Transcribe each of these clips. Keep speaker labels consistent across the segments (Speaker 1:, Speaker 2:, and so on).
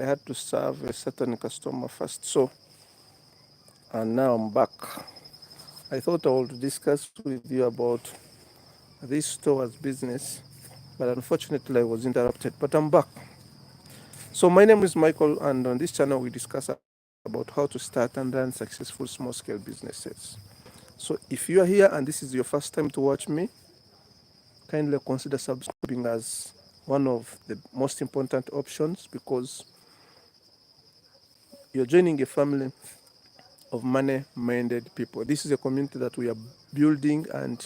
Speaker 1: I had to serve a certain customer first. So, and now I'm back. I thought I would discuss with you about this store's business, but unfortunately I was interrupted. But I'm back. So my name is Michael, and on this channel we discuss about how to start and run successful small-scale businesses. So if you are here and this is your first time to watch me, kindly consider subscribing as one of the most important options because you're joining a family of money-minded people. This is a community that we are building, and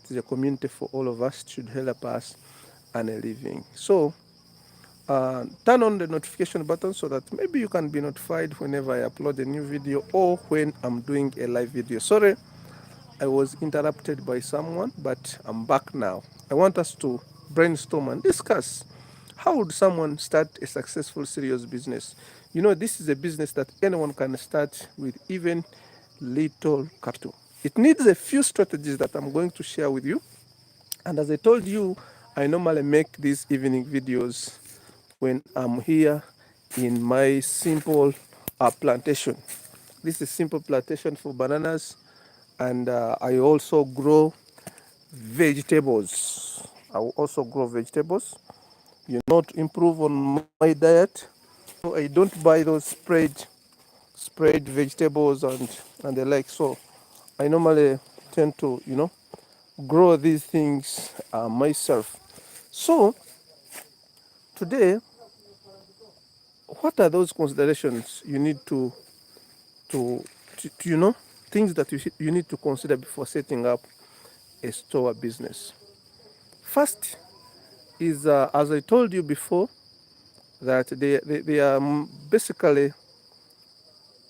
Speaker 1: it is a community for all of us. It should help us earn a living. So turn on the notification button so that maybe you can be notified whenever I upload a new video or when I'm doing a live video. Sorry, I was interrupted by someone, but I'm back now. I want us to brainstorm and discuss how would someone start a successful, serious business. You know, this is a business that anyone can start with even little capital. It needs a few strategies that I'm going to share with you. And as I told you, I normally make these evening videos when I'm here in my simple plantation. This is simple plantation for bananas, and I also grow vegetables. I will also grow vegetables. You know, to improve on my diet, so I don't buy those sprayed vegetables and the like. So I normally tend to grow these things myself. So today, what are those considerations you need to, things that you need to consider before setting up a store business? First is, as I told you before, that they are basically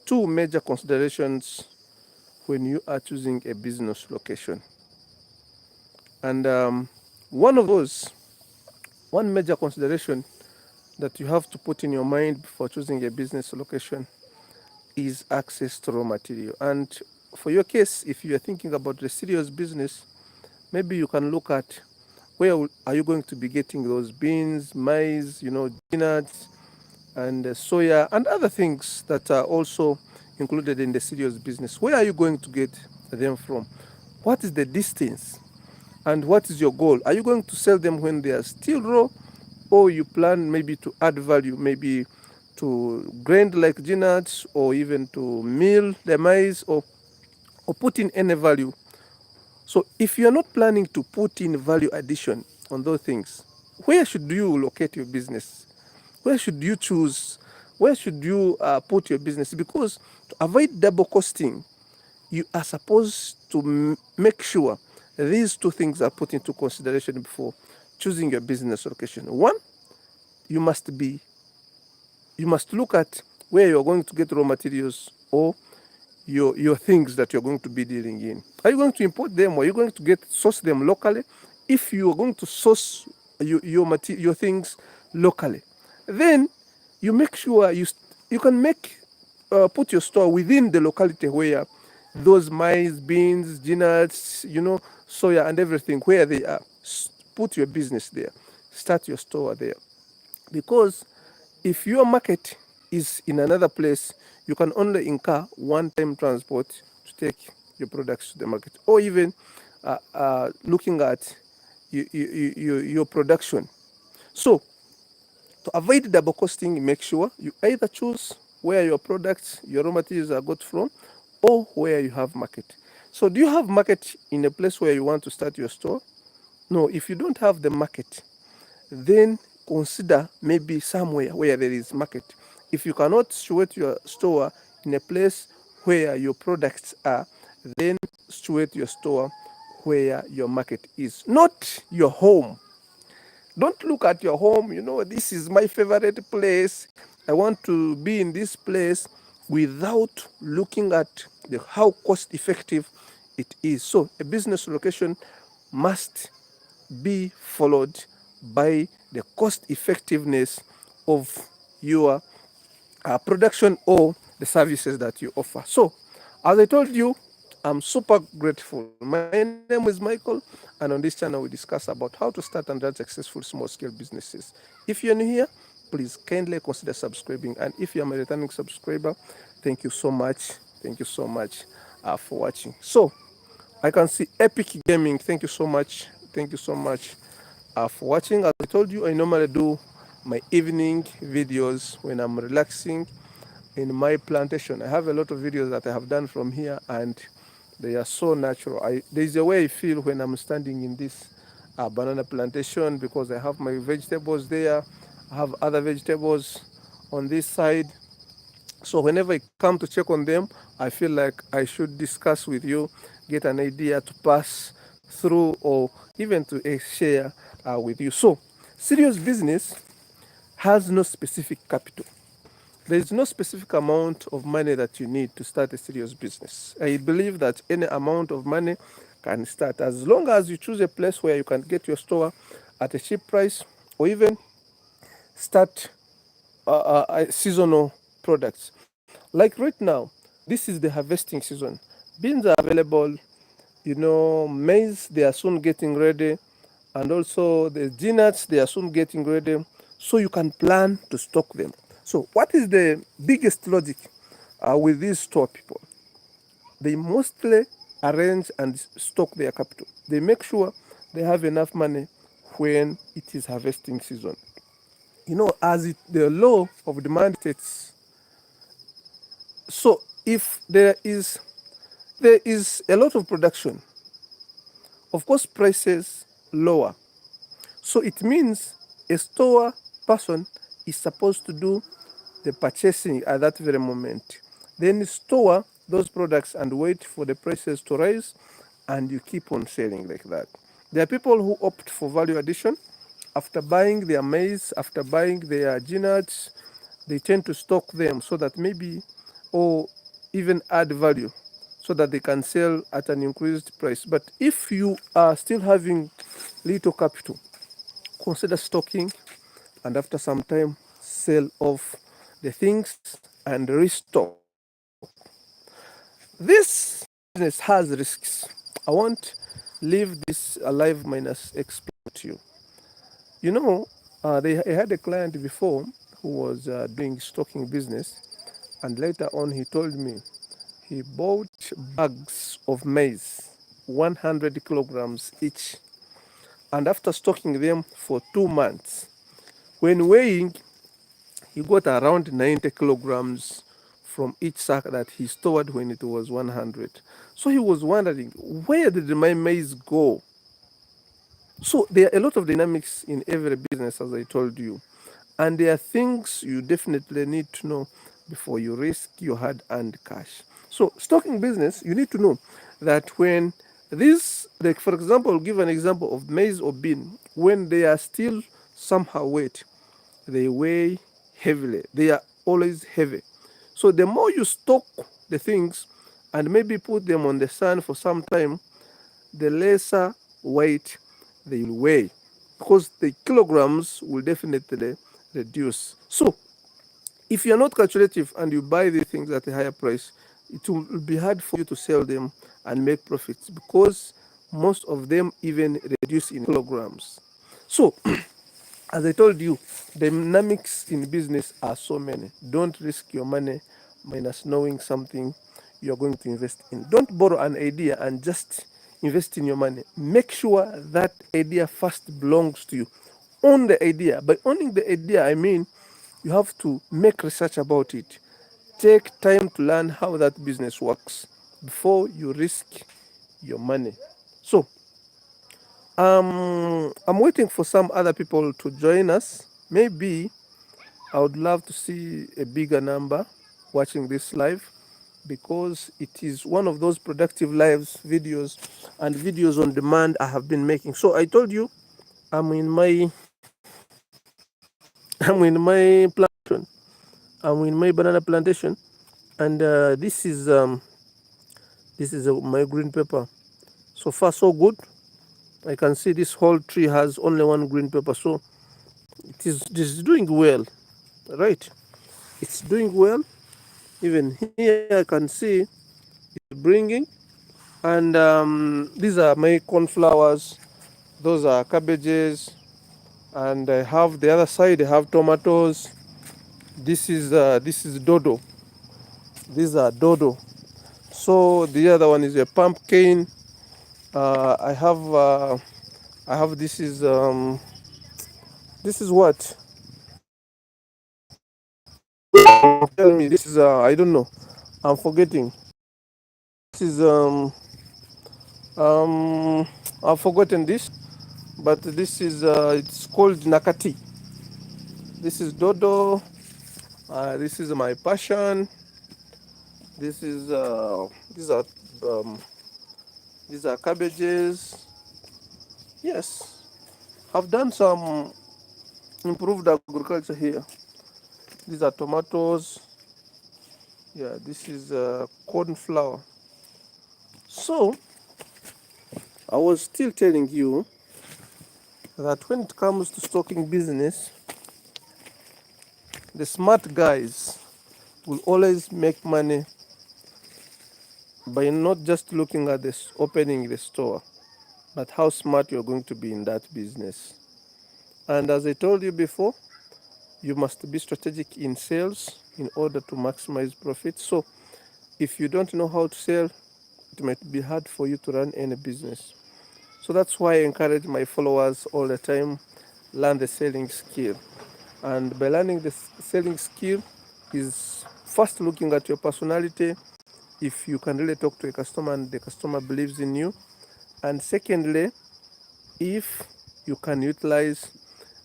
Speaker 1: two major considerations when you are choosing a business location. And one of those, one major consideration that you have to put in your mind before choosing a business location is access to raw material. And for your case, if you are thinking about a serious business, maybe you can look at where are you going to be getting those beans, maize, peanuts, and soya, and other things that are also included in the serious business. Where are you going to get them from? What is the distance? And what is your goal? Are you going to sell them when they are still raw, or you plan maybe to add value, maybe to grind like peanuts, or even to mill the maize, or put in any value? So if you're not planning to put in value addition on those things, where should you locate your business? Where should you choose? Where should you put your business? Because to avoid double costing, you are supposed to make sure these two things are put into consideration before choosing your business location. One, you must be you must look at where you're going to get raw materials, or your things that you're going to be dealing in. Are you going to import them, or are you going to get source them locally? If you are going to source your things locally, then you make sure you can make put your store within the locality where those maize, beans, peanuts, soya, and everything, where they are. Put your business there, start your store there. Because if your market is in another place, you can only incur one-time transport to take your products to the market, or even looking at your production. So to avoid double costing, make sure you either choose where your products, your raw materials are got from, or where you have market. So do you have market in a place where you want to start your store? No. If you don't have the market, then consider maybe somewhere where there is market. If you cannot situate your store in a place where your products are, then situate your store where your market is, not your home. Don't look at your home, this is my favorite place, I want to be in this place, without looking at how cost effective it is. So a business location must be followed by the cost effectiveness of your production or the services that you offer. So, as I told you, I'm super grateful. My name is Michael, and on this channel, we discuss about how to start and run successful small scale businesses. If you're new here, please kindly consider subscribing. And if you are a returning subscriber, thank you so much. Thank you so much for watching. So I can see Epic Gaming. Thank you so much. Thank you so much for watching. As I told you, I normally do my evening videos when I'm relaxing in my plantation. I have a lot of videos that I have done from here, and they are so natural. There's a way I feel when I'm standing in this banana plantation, because I have my vegetables there. I have other vegetables on this side. So whenever I come to check on them, I feel like I should discuss with you, get an idea to pass through, or even to share with you. So serious business has no specific capital. There is no specific amount of money that you need to start a serious business. I believe that any amount of money can start, as long as you choose a place where you can get your store at a cheap price, or even start seasonal products. Like right now, this is the harvesting season. Beans are available, maize, they are soon getting ready, and also the nuts, they are soon getting ready. So you can plan to stock them. So what is the biggest logic with these store people? They mostly arrange and stock their capital. They make sure they have enough money when it is harvesting season. As the law of demand states, so if there is a lot of production, of course prices lower. So it means a store person is supposed to do the purchasing at that very moment. Then store those products and wait for the prices to rise, and you keep on selling like that. There are people who opt for value addition. After buying their maize, after buying their nuts, they tend to stock them so that maybe, or even add value so that they can sell at an increased price. But if you are still having little capital, consider stocking, and after some time sell off the things and restock. This business has risks. I won't leave this alive minus explain to you. I had a client before who was doing stocking business, and later on he told me he bought bags of maize, 100 kilograms each, and after stocking them for 2 months, when weighing, he got around 90 kilograms from each sack that he stored when it was 100. So he was wondering, where did my maize go? So there are a lot of dynamics in every business, as I told you. And there are things you definitely need to know before you risk your hard-earned cash. So stocking business, you need to know that when these, like for example, give an example of maize or bean, when they are still somehow wet, they weigh heavily. They are always heavy. So the more you stock the things and maybe put them on the sun for some time, the lesser weight they will weigh, because the kilograms will definitely reduce. So if you're not calculative and you buy the things at a higher price, it will be hard for you to sell them and make profits, because most of them even reduce in kilograms. So as I told you, the dynamics in business are so many. Don't risk your money minus knowing something you're going to invest in. Don't borrow an idea and just invest in your money. Make sure that idea first belongs to you. Own the idea. By owning the idea, I mean you have to make research about it. Take time to learn how that business works before you risk your money. So, I'm waiting for some other people to join us. Maybe I would love to see a bigger number watching this live, because it is one of those productive lives videos and videos on demand I have been making. So I told you I'm in my I'm in my plantation. I'm in my banana plantation, and this is my green pepper. So far so good. I can see this whole tree has only one green pepper, so it is doing well, right? It's doing well. Even here I can see it's bringing, and these are my cornflowers. Those are cabbages. And I have the other side. I have tomatoes. This is dodo. These are dodo. So the other one is a pumpkin. I have this is what? Tell me, this is I don't know. I'm forgetting. This is um I've forgotten this, but this is it's called nakati. This is dodo. This is my passion. This is these are um, these are cabbages. Yes, I've done some improved agriculture here. These are tomatoes. Yeah, this is corn flour. So I was still telling you that when it comes to stocking business, the smart guys will always make money by not just looking at this opening the store, but how smart you're going to be in that business. And as I told you before, you must be strategic in sales in order to maximize profit. So if you don't know how to sell, it might be hard for you to run any business. So that's why I encourage my followers all the time, learn the selling skill. And by learning the selling skill is first looking at your personality, if you can really talk to a customer and the customer believes in you. And secondly, if you can utilize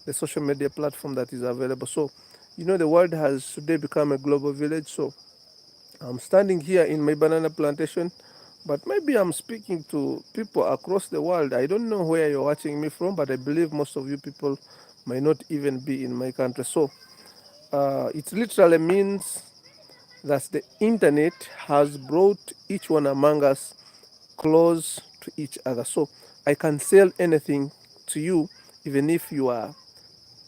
Speaker 1: the social media platform that is available. So, you know, the world has today become a global village. So I'm standing here in my banana plantation, but maybe I'm speaking to people across the world. I don't know where you're watching me from, but I believe most of you people might not even be in my country. So it literally means that the internet has brought each one among us close to each other. So I can sell anything to you, even if you are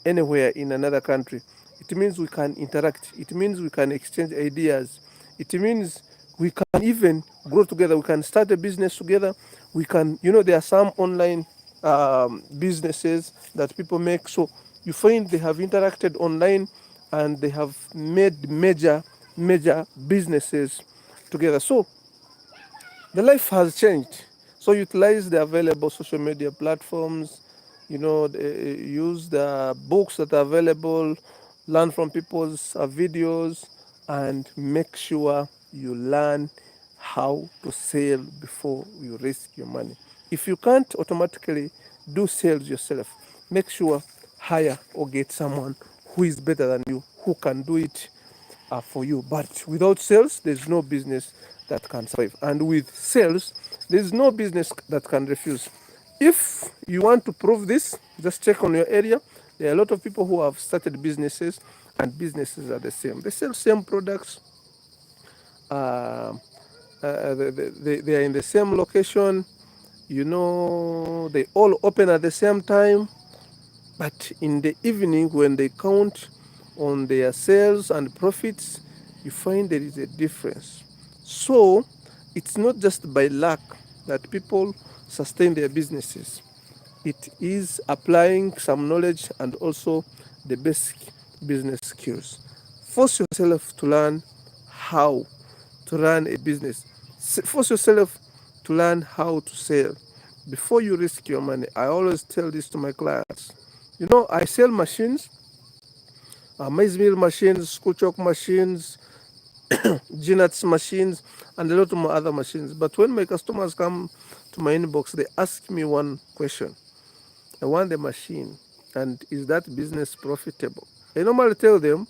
Speaker 1: anywhere in another country. It means we can interact. It means we can exchange ideas. It means we can even grow together. We can start a business together. We can, you know, there are some online businesses that people make. So you find they have interacted online and they have made major businesses together. So the life has changed. So utilize the available social media platforms, you know, use the books that are available, learn from people's videos, and make sure you learn how to sell before you risk your money. If you can't automatically do sales yourself, make sure hire or get someone who is better than you, who can do it for you. But without sales, there's no business that can survive. And with sales, there's no business that can refuse. If you want to prove this, just check on your area. There are a lot of people who have started businesses, and businesses are the same. They sell same products. Uh, they are in the same location. You know, they all open at the same time. But in the evening, when they count on their sales and profits, you find there is a difference. So it's not just by luck that people sustain their businesses. It is applying some knowledge and also the basic business skills. Force yourself to learn how to run a business. Force yourself to learn how to sell before you risk your money. I always tell this to my clients. You know, I sell machines, maize mill machines, Schoolchalk machines, Gnats machines, and a lot of other machines. But when my customers come to my inbox, they ask me one question. I want the machine, and is that business profitable? I normally tell them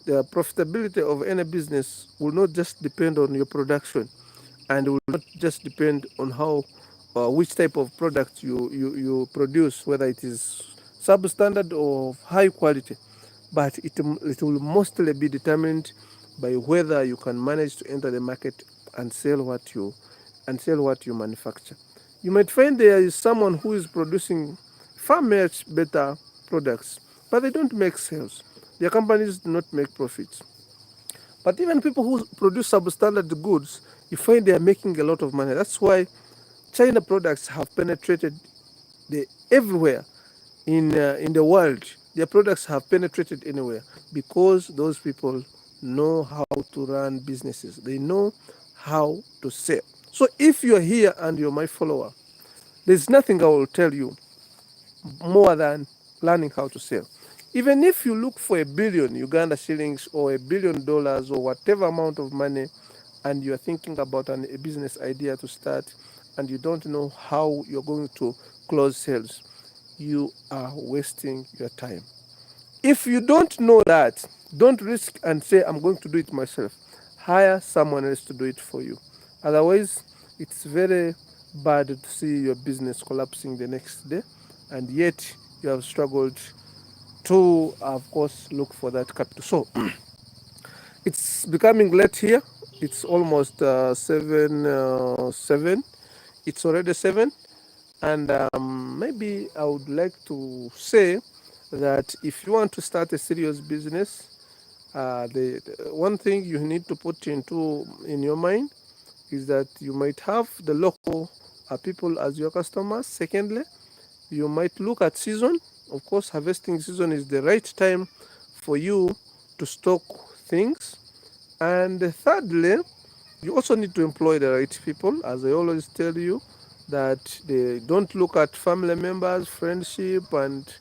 Speaker 1: the profitability of any business will not just depend on your production, and will not just depend on how which type of product you produce, whether it is substandard or high quality, but it will mostly be determined by whether you can manage to enter the market and sell what you manufacture. You might find there is someone who is producing far much better products, but they don't make sales. Their companies do not make profits. But even people who produce substandard goods, you find they are making a lot of money. That's why China products have penetrated everywhere. in the world. Their products have penetrated anywhere because those people know how to run businesses. They know how to sell. So if you're here and you're my follower, there's nothing I will tell you more than learning how to sell. Even if you look for $1 billion Uganda shillings or $1 billion or whatever amount of money, and you're thinking about a business idea to start, and you don't know how you're going to close sales, you are wasting your time. If you don't know that, don't risk and say, I'm going to do it myself. Hire someone else to do it for you. Otherwise, it's very bad to see your business collapsing the next day, and yet you have struggled to, of course, look for that capital. So it's becoming late here. It's almost 7. It's already 7. And maybe I would like to say that if you want to start a serious business, the one thing you need to put in your mind is that you might have the local people as your customers. Secondly, you might look at season. Of course, harvesting season is the right time for you to stock things. And thirdly, you also need to employ the right people. As I always tell you, that they don't look at family members, friendship, and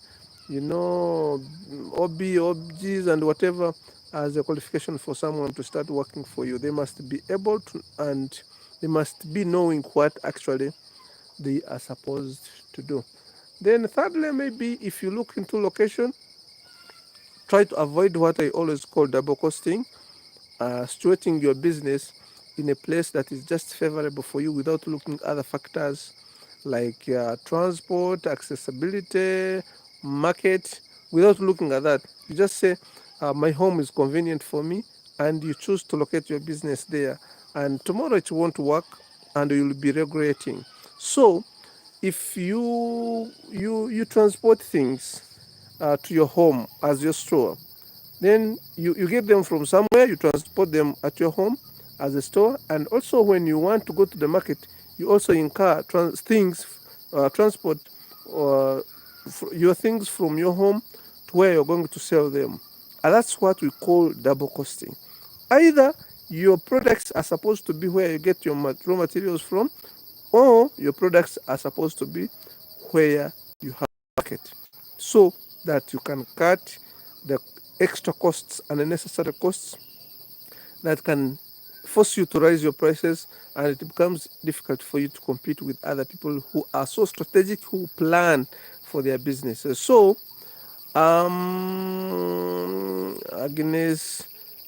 Speaker 1: you know, OBs, and whatever as a qualification for someone to start working for you. They must be able to, and they must be knowing what actually they are supposed to do. Then thirdly, maybe if you look into location, try to avoid what I always call double costing, situating your business in a place that is just favorable for you without looking at other factors like transport, accessibility, market, without looking at that. You just say, my home is convenient for me, and you choose to locate your business there. And tomorrow it won't work, and you'll be regretting. So, if you transport things to your home as your store, then you get them from somewhere, you transport them at your home as a store, and also when you want to go to the market, you also incur transport uh, your things from your home to where you're going to sell them. And that's what we call double costing. Either your products are supposed to be where you get your raw materials from, or your products are supposed to be where you have market, so that you can cut the extra costs and unnecessary costs that can force you to raise your prices, and it becomes difficult for you to compete with other people who are so strategic, who plan for their businesses. So Agnes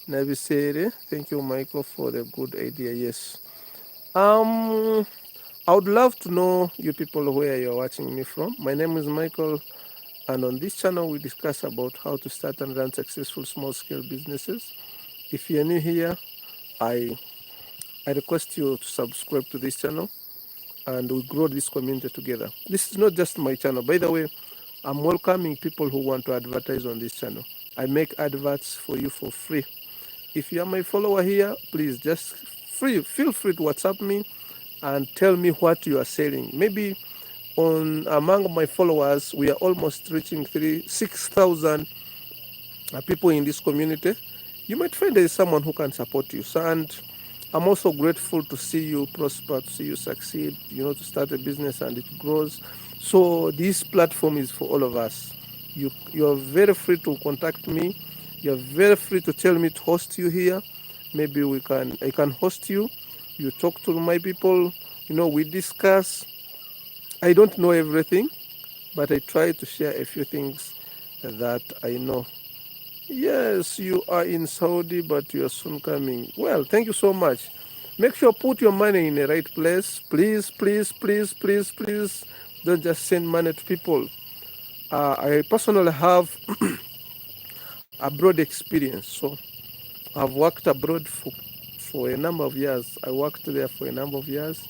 Speaker 1: Navisere, thank you, Michael, for the good idea. Yes. I would love to know you people where you're watching me from. My name is Michael, and on this channel we discuss about how to start and run successful small scale businesses. If you're new here, I I request you to subscribe to this channel, and we grow this community together. This is not just my channel. By the way, I'm welcoming people who want to advertise on this channel. I make adverts for you for free. If you are my follower here, please just feel free to WhatsApp me and tell me what you are selling. Maybe on among my followers, we are almost reaching 6,000 people in this community. You might find there is someone who can support you. So, and I'm also grateful to see you prosper, to see you succeed, to start a business and it grows. So this platform is for all of us. You're very free to contact me. You're very free to tell me to host you here. Maybe I can host you. You talk to my people. We discuss. I don't know everything, but I try to share a few things that I know. Yes, you are in Saudi, but you are soon coming. Well, thank you so much. Make sure put your money in the right place. Please, please, please, please, please. Don't just send money to people. I personally have a broad experience. So I've worked abroad for a number of years. I worked there for a number of years.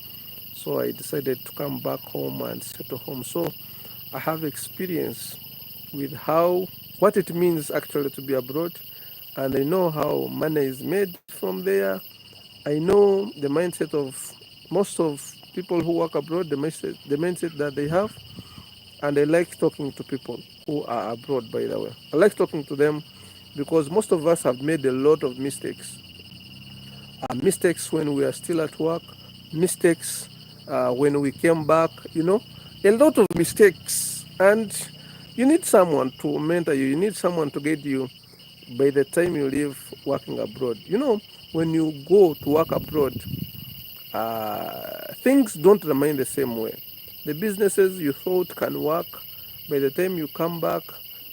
Speaker 1: So I decided to come back home and settle home. So I have experience with what it means actually to be abroad, and I know how money is made from there. I know the mindset of most of people who work abroad, the mindset that they have, And I like talking to people who are abroad, by the way. I like talking to them because most of us have made a lot of mistakes. Mistakes when we are still at work, mistakes when we came back, a lot of mistakes. And you need someone to mentor you, you need someone to guide you by the time you leave working abroad. When you go to work abroad, things don't remain the same way. The businesses you thought can work, by the time you come back,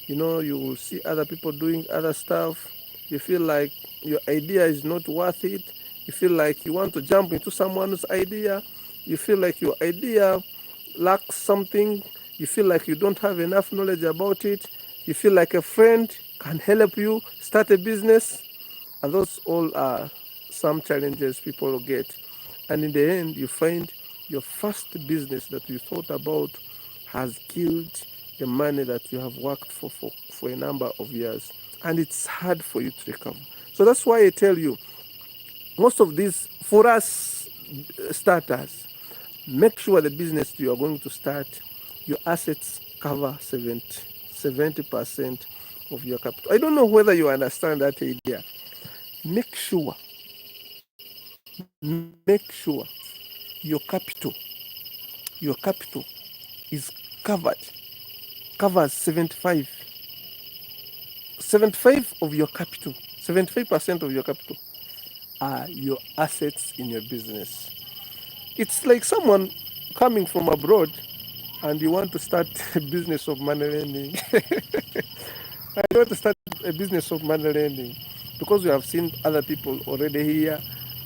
Speaker 1: you will see other people doing other stuff. You feel like your idea is not worth it. You feel like you want to jump into someone's idea. You feel like your idea lacks something. You feel like you don't have enough knowledge about it. You feel like a friend can help you start a business. And those all are some challenges people get. And in the end, you find your first business that you thought about has killed the money that you have worked for a number of years. And it's hard for you to recover. So that's why I tell you, most of these, for us starters, make sure the business you are going to start, your assets cover 70% of your capital. I don't know whether you understand that idea. Make sure, make sure your capital is covered, covers 75 of your capital. 75% of your capital are your assets in your business. It's like someone coming from abroad and you want to start a business of money lending. I want to start a business of money lending because you have seen other people already here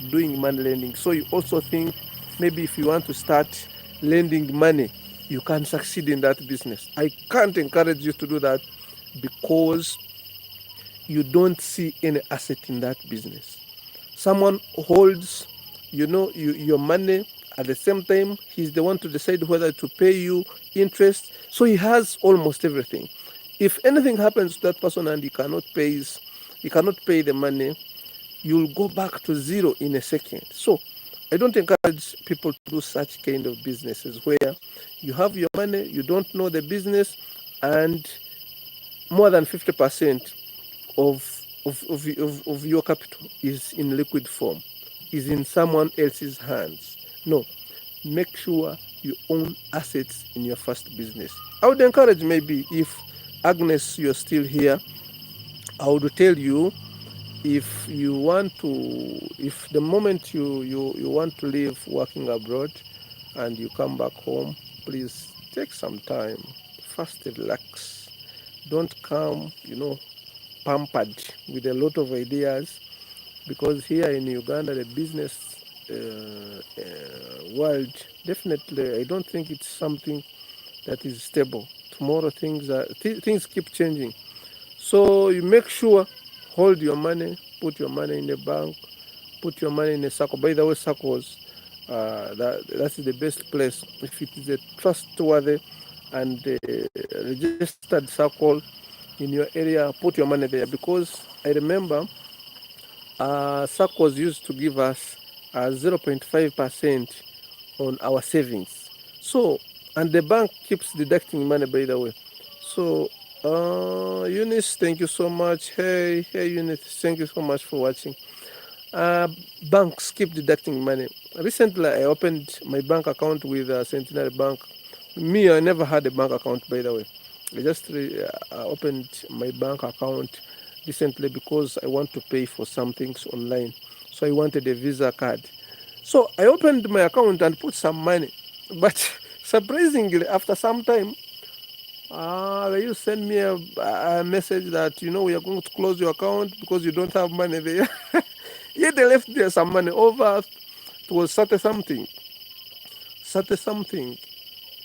Speaker 1: doing money lending. So you also think maybe if you want to start lending money, you can succeed in that business. I can't encourage you to do that because you don't see any asset in that business. Someone holds, your money. At the same time, he's the one to decide whether to pay you interest. So he has almost everything. If anything happens to that person and he cannot pay the money, you'll go back to zero in a second. So I don't encourage people to do such kind of businesses where you have your money, you don't know the business, and more than 50% of your capital is in liquid form, is in someone else's hands. No, make sure you own assets in your first business. I would encourage, maybe if Agnes, you're still here, I would tell you, if you want to, if the moment you want to leave working abroad and you come back home, please take some time, first relax. Don't come pampered with a lot of ideas, because here in Uganda the business world, definitely I don't think it's something that is stable. Tomorrow things keep changing. So you make sure, hold your money, put your money in a bank, put your money in a circle. By the way, circles, that's the best place. If it is a trustworthy and registered circle in your area, put your money there, because I remember circles used to give us 0.5% on our savings. So, and the bank keeps deducting money, by the way. So, Eunice, thank you so much. Hey, Eunice, thank you so much for watching. Uh, Banks keep deducting money. Recently, I opened my bank account with Centenary Bank. Me, I never had a bank account, by the way. I just opened my bank account recently because I want to pay for some things online. So I wanted a Visa card. So I opened my account and put some money. But surprisingly, after some time, they used to send me a message that, we are going to close your account because you don't have money there. Yet they left there some money over. It was 30 something.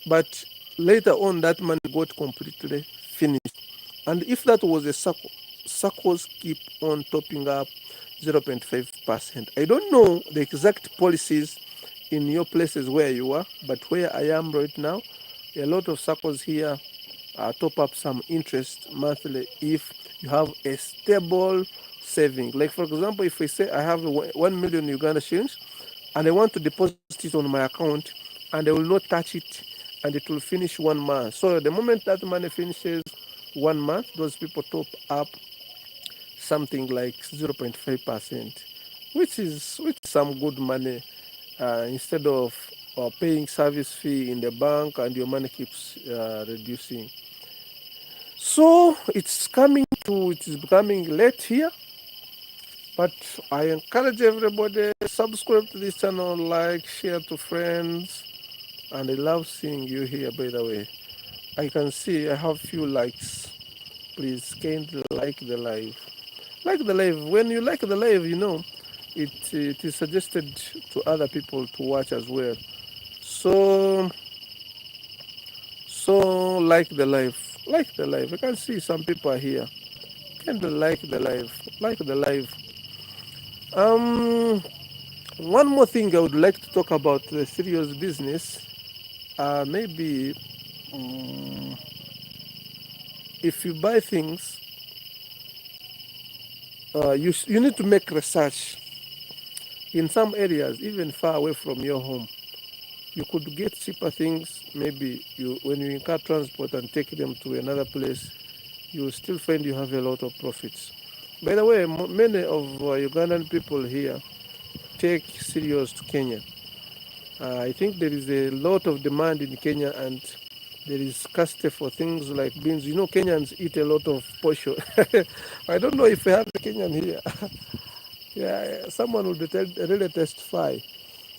Speaker 1: But later on, that money got completely finished. And if that was a circle, circles keep on topping up 0.5%. I don't know the exact policies in your places where you are, but where I am right now, a lot of circles here top up some interest monthly if you have a stable saving. Like, for example, if I say I have 1 million Uganda shillings and I want to deposit it on my account and I will not touch it and it will finish 1 month. So the moment that money finishes 1 month, those people top up something like 0.5%, which is some good money, instead of paying service fee in the bank and your money keeps reducing. So it is becoming late here, but I encourage everybody subscribe to this channel, like, share to friends, and I love seeing you here. By the way, I can see I have few likes. Please kindly like the live. Like the live. When you like the live, it is suggested to other people to watch as well. So like the live. Like the live. I can see some people are here. Kindly like the live. Like the live. Um One more thing I would like to talk about the serious business. Maybe um, if you buy things, you need to make research in some areas, even far away from your home. You could get cheaper things. Maybe when you incur transport and take them to another place, you will still find you have a lot of profits. By the way, many of Ugandan people here take cereals to Kenya. I think there is a lot of demand in Kenya, and there is scarcity for things like beans. Kenyans eat a lot of posho. I don't know if we have a Kenyan here. Yeah, someone would really testify.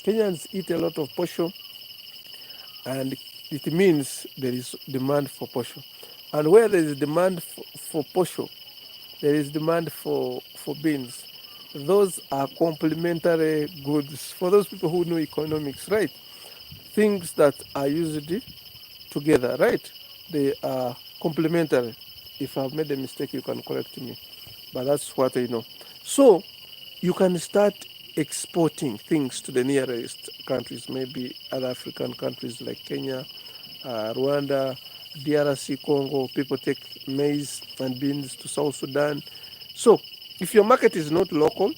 Speaker 1: Kenyans eat a lot of posho, and it means there is demand for posho. And where there is demand for posho, there is demand for beans. Those are complementary goods for those people who know economics, right? Things that are used together, right? They are complementary. If I've made a mistake, you can correct me, but that's what I know. So you can start exporting things to the nearest countries, maybe other African countries like Kenya, Rwanda, DRC, Congo. People take maize and beans to South Sudan. So if your market is not local,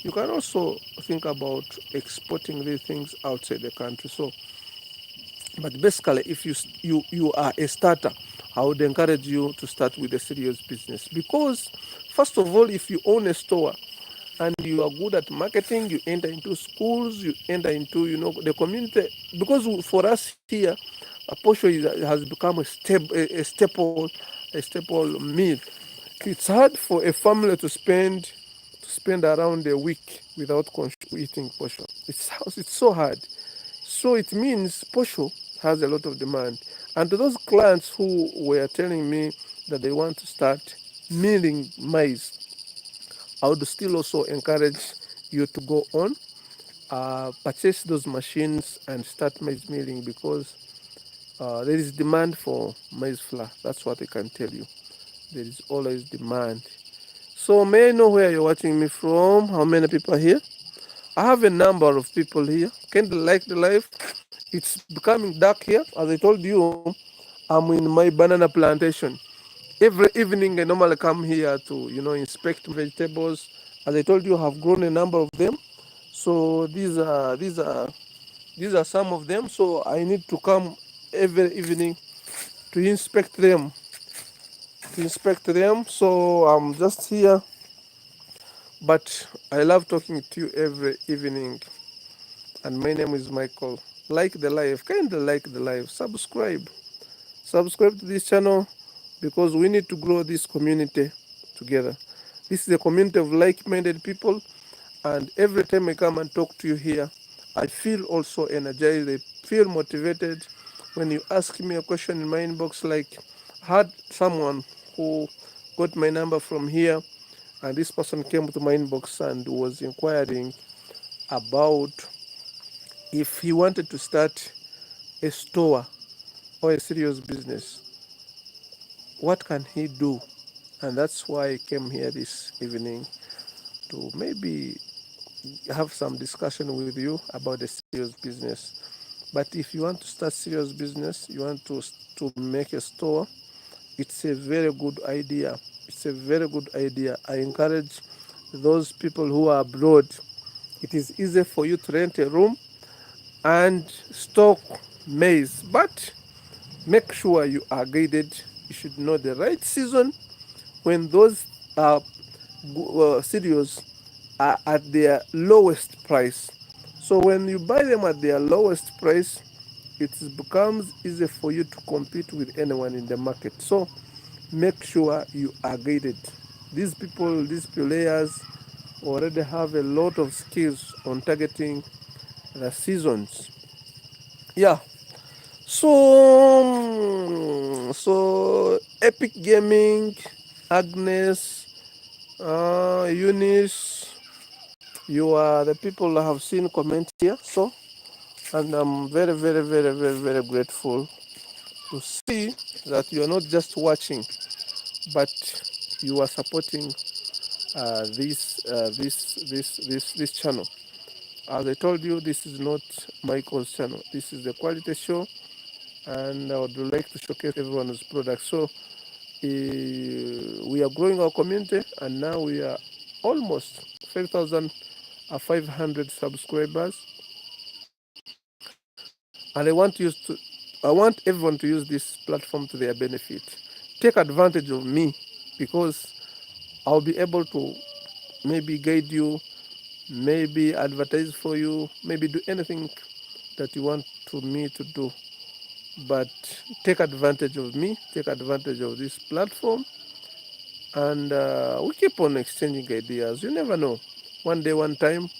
Speaker 1: you can also think about exporting these things outside the country. So, but basically, if you are a starter, I would encourage you to start with a serious business, because first of all, if you own a store and you are good at marketing, you enter into schools, you enter into the community. Because for us here, a posho has become a staple meal. It's hard for a family to spend around a week without eating posho. It's so hard. So it means posho has a lot of demand. And to those clients who were telling me that they want to start milling maize, I would still also encourage you to go on, purchase those machines and start maize milling, because there is demand for maize flour. That's what I can tell you. There is always demand. So may I know where you're watching me from? How many people are here? I have a number of people here. Kind of like the life. It's becoming dark here. As I told you, I'm in my banana plantation. Every evening I normally come here to inspect vegetables. As I told you, I have grown a number of them. So these are some of them. So I need to come every evening to inspect them. So I'm just here, but I love talking to you every evening. And my name is Michael. Like the live, kind of like the live. Subscribe to this channel, because we need to grow this community together. This is a community of like-minded people, and every time I come and talk to you here, I feel also energized. I feel motivated. When you ask me a question in my inbox, like I had someone who got my number from here, and this person came to my inbox and was inquiring about if he wanted to start a store or a serious business, what can he do? And that's why I came here this evening, to maybe have some discussion with you about the serious business. But if you want to start serious business, you want to make a store, it's a very good idea. It's a very good idea. I encourage those people who are abroad. It is easy for you to rent a room and stock maize, but Make sure you are guided. You should know the right season when those cereals are at their lowest price. So when you buy them at their lowest price, it becomes easy for you to compete with anyone in the market. So make sure you are guided. These people, these players already have a lot of skills on targeting the seasons. Yeah. So Epic Gaming, Agnes, Eunice, you are the people I have seen comment here. So, and I'm very, very, very, very, very grateful to see that you are not just watching, but you are supporting this channel. As I told you, this is not Michael's channel. This is the quality show, and I would like to showcase everyone's product. So we are growing our community, and now we are almost 5,500 subscribers. And I want everyone to use this platform to their benefit. Take advantage of me, because I'll be able to maybe guide you, maybe advertise for you, maybe do anything that you want to me to do. But take advantage of me, take advantage of this platform, and we keep on exchanging ideas. You never know. One day, one time,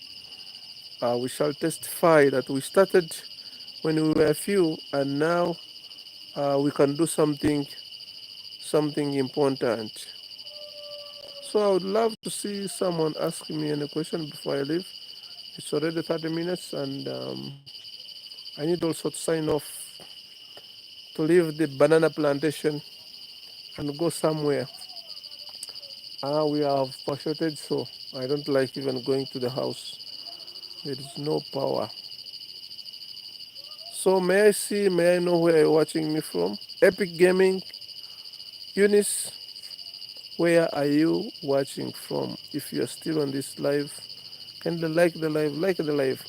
Speaker 1: we shall testify that we started when we were few, and now we can do something important. So I would love to see someone ask me any question before I leave. It's already 30 minutes, and I need also to sign off to leave the banana plantation and go somewhere. We have power shortage, so I don't like even going to the house. There is no power. So may I know where you're watching me from? Epic Gaming, Eunice, where are you watching from? If you're still on this live, kindly like the live.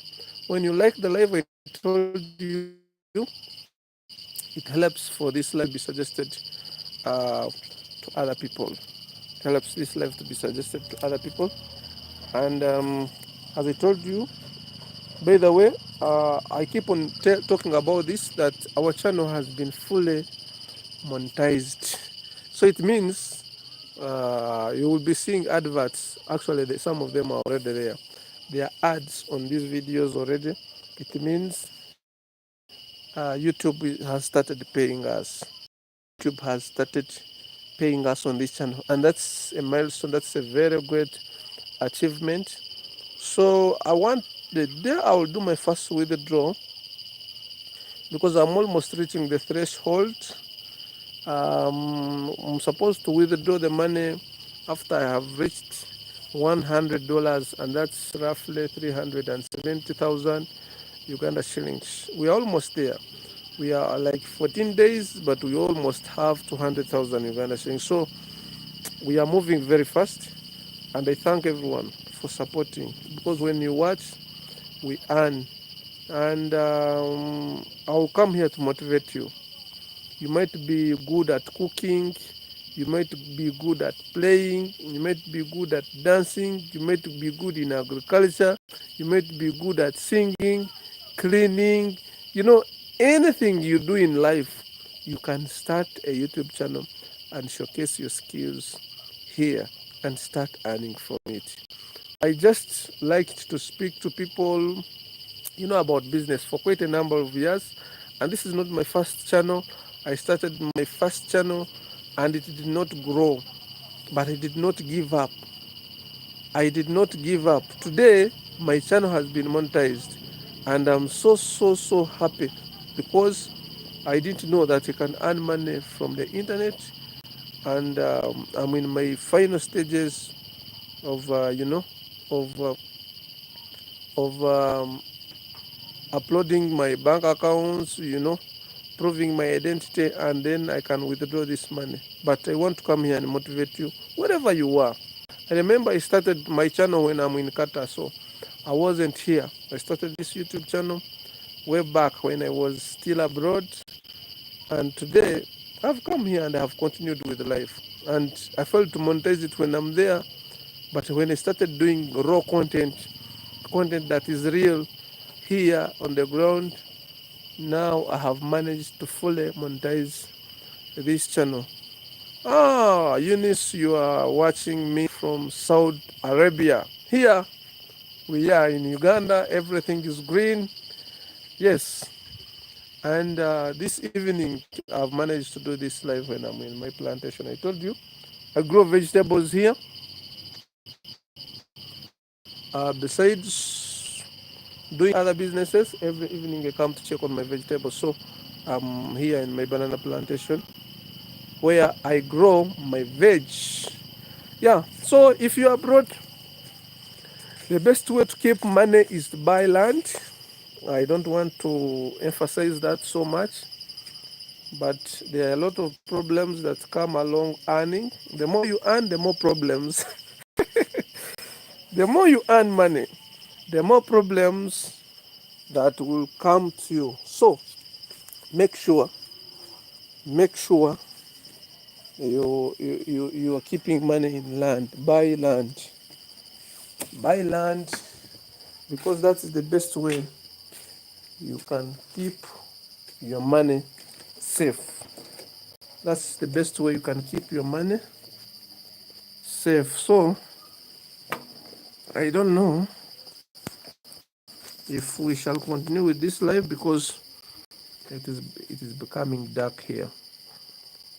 Speaker 1: When you like the live, I told you it helps for this live to be suggested to other people. It helps this live to be suggested to other people. And as I told you, by the way, I keep on talking about this, that our channel has been fully monetized. So it means you will be seeing adverts. Actually, some of them are already there. There are ads on these videos already. It means YouTube has started paying us. YouTube has started paying us on this channel, and that's a milestone. That's a very great achievement. So I want the day I will do my first withdraw, because I'm almost reaching the threshold. I'm supposed to withdraw the money after I have reached $100, and that's roughly 370,000 Uganda shillings. We are almost there. We are like 14 days, but we almost have 200,000 Uganda shillings. So we are moving very fast, and I thank everyone for supporting, because when you watch, we earn. And I'll come here to motivate you. You might be good at cooking, you might be good at playing, you might be good at dancing, you might be good in agriculture, you might be good at singing, cleaning, you know, anything you do in life, you can start a YouTube channel and showcase your skills here and start earning from it. I just liked to speak to people, about business for quite a number of years. And this is not my first channel. I started my first channel and it did not grow, but I did not give up. I did not give up. Today, my channel has been monetized, and I'm so happy, because I didn't know that you can earn money from the internet. And I'm in my final stages of, of, uh, of uploading my bank accounts, proving my identity, and then I can withdraw this money. But I want to come here and motivate you wherever you are. I remember I started my channel when I'm in Qatar, so I wasn't here. I started this YouTube channel way back when I was still abroad, And today, I've come here and I have continued with life. And I failed to monetize it when I'm there. But when I started doing raw content, content that is real here on the ground, now I have managed to fully monetize this channel. Ah, Eunice, you are watching me from Saudi Arabia. Here we are in Uganda, everything is green. Yes, and this evening I've managed to do this live when I'm in my plantation. I told you I grow vegetables here. Besides doing other businesses, every evening I come to check on my vegetables. So I'm here in my banana plantation where I grow my veg. Yeah, so if you're abroad, the best way to keep money is to buy land. I don't want to emphasize that so much, but there are a lot of problems that come along earning. The more you earn, the more problems. The more you earn money, the more problems that will come to you. So make sure, make sure you are keeping money in land. Buy land because that's the best way you can keep your money safe. That's the best way you can keep your money safe. So I don't know if we shall continue with this live because it is becoming dark here.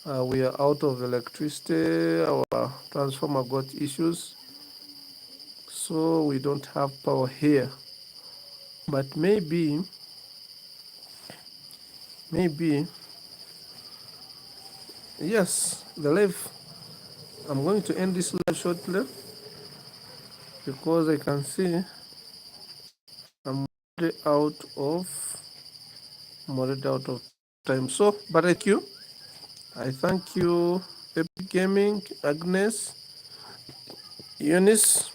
Speaker 1: We are out of electricity. Our transformer got issues, so we don't have power here. But maybe, yes, the live. I'm going to end this live shortly because I can see I'm already out of time. So, but I thank you, Epic Gaming, Agnes, Eunice,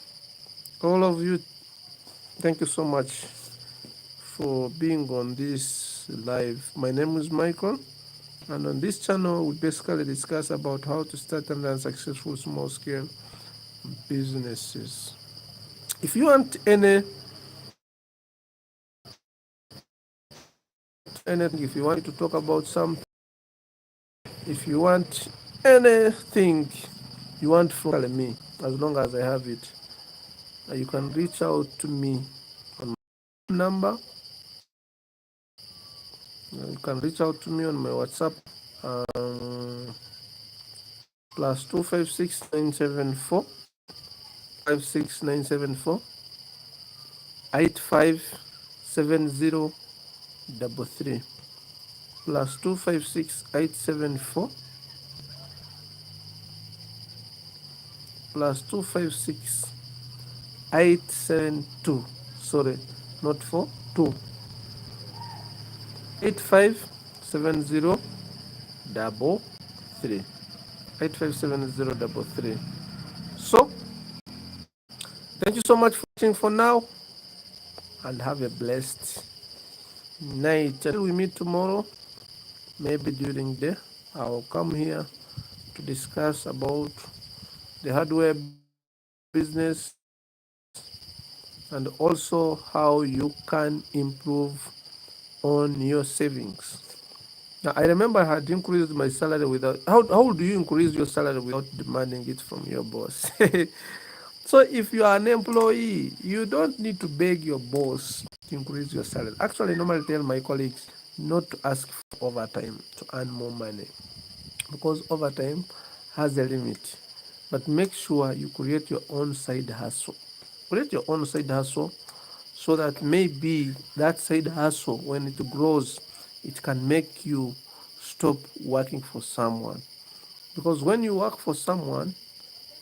Speaker 1: all of you. Thank you so much for being on this live. My name is Michael, and on this channel, we basically discuss about how to start and run successful small scale businesses. If you want anything, if you want to talk about something, if you want anything you want from me, as long as I have it, you can reach out to me on my number. You can reach out to me on my WhatsApp, um, plus 256 974 56974 857033 plus 256 874 plus 256 872, sorry, not 4 2 857033 857033. So thank you so much for watching for now, and have a blessed night. Until we meet tomorrow, maybe during the day, I'll come here to discuss about the hardware business and also how you can improve on your savings. Now, I remember I had increased my salary without. How do you increase your salary without demanding it from your boss? So, if you are an employee, you don't need to beg your boss to increase your salary. Actually, I normally tell my colleagues not to ask for overtime to earn more money because overtime has a limit. But make sure you create your own side hustle. Create your own side hustle so that maybe that side hustle, when it grows, it can make you stop working for someone. Because when you work for someone,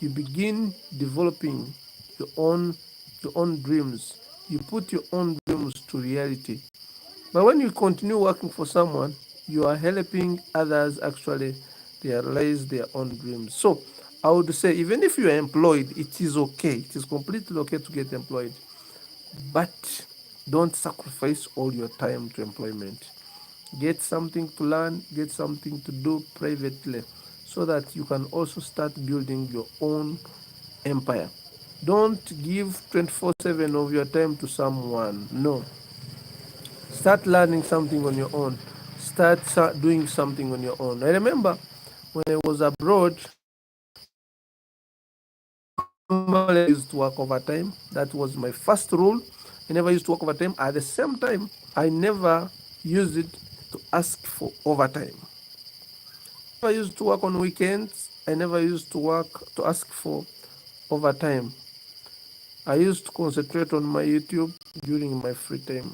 Speaker 1: you begin developing your own your own dreams. You put your own dreams to reality. But when you continue working for someone, you are helping others actually realize their own dreams. So I would say even if you are employed, it is okay. It is completely okay to get employed. But don't sacrifice all your time to employment. Get something to learn, get something to do privately, so that you can also start building your own empire. Don't give 24/7 of your time to someone. No. Start learning something on your own. Start doing something on your own. I remember when I was abroad, normally I used to work overtime. That was my first rule. I never used to work overtime. At the same time, I never used it to ask for overtime. I used to work on weekends. I never used to work to ask for overtime. I used to concentrate on my YouTube during my free time.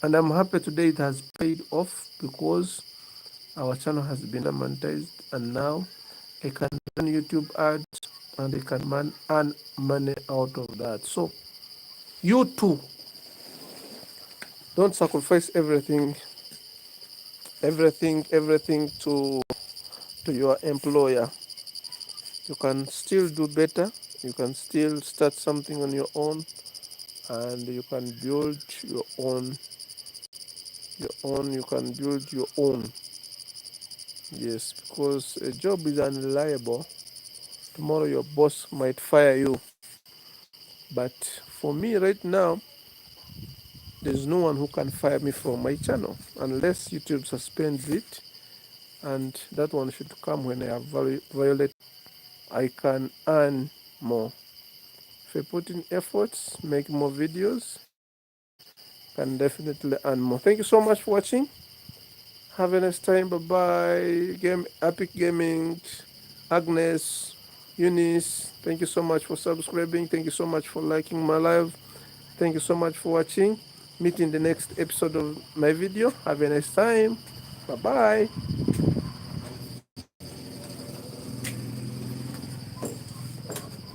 Speaker 1: And I'm happy today it has paid off because our channel has been monetized, and now I can run YouTube ads and I can earn money out of that. So you too, don't sacrifice everything to your employer. You can still do better. You can still start something on your own, and you can build you can build your own. Yes, because a job is unreliable. Tomorrow your boss might fire you. But for me right now, there's no one who can fire me from my channel unless YouTube suspends it, and that one should come when I have violated. I can earn more. If I put in efforts, make more videos, can definitely earn more. Thank you so much for watching. Have a nice time. Bye bye. Epic Gaming, Agnes, Eunice. Thank you so much for subscribing. Thank you so much for liking my live. Thank you so much for watching. Meet in the next episode of my video. Have a nice time. Bye bye.